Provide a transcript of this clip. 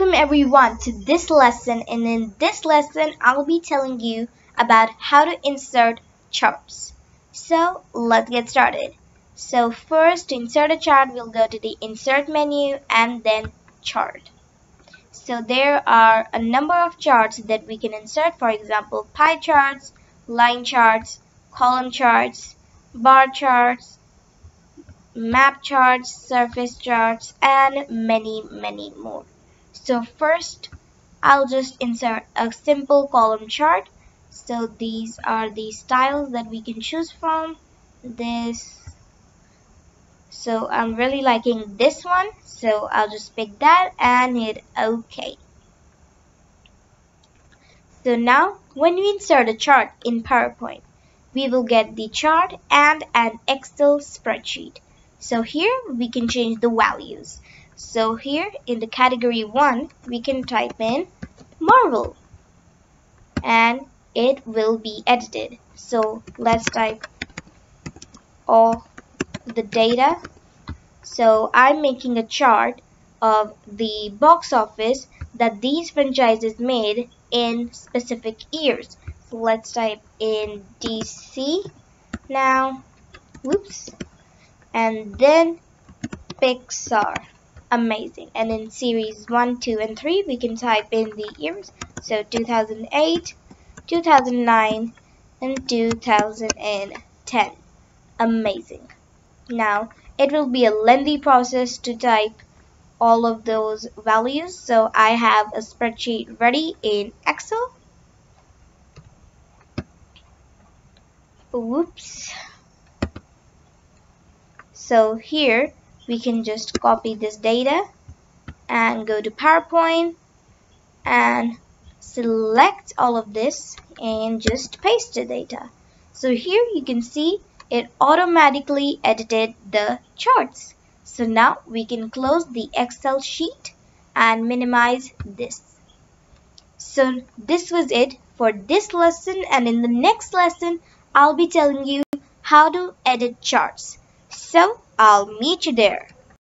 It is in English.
Welcome everyone to this lesson, and in this lesson I'll be telling you about how to insert charts. So let's get started. So first, to insert a chart, we'll go to the insert menu and then chart. So there are a number of charts that we can insert, for example pie charts, line charts, column charts, bar charts, map charts, surface charts, and many more. So first, I'll just insert a simple column chart. So these are the styles that we can choose from. So I'm really liking this one, so I'll just pick that and hit OK. So now, when we insert a chart in PowerPoint, we will get the chart and an Excel spreadsheet. So here we can change the values. So here in the category 1, we can type in Marvel and it will be edited. So let's type all the data. So I'm making a chart of the box office that these franchises made in specific years. So let's type in DC now. Whoops. And then Pixar. Amazing. And in series 1, 2, and 3 we can type in the years. So 2008, 2009, and 2010. Amazing. Now it will be a lengthy process to type all of those values, so I have a spreadsheet ready in Excel. Whoops. So here we can just copy this data and go to PowerPoint and select all of this and just paste the data. So here you can see it automatically edited the charts. So now we can close the Excel sheet and minimize this. So this was it for this lesson, and in the next lesson I'll be telling you how to edit charts. So I'll meet you there.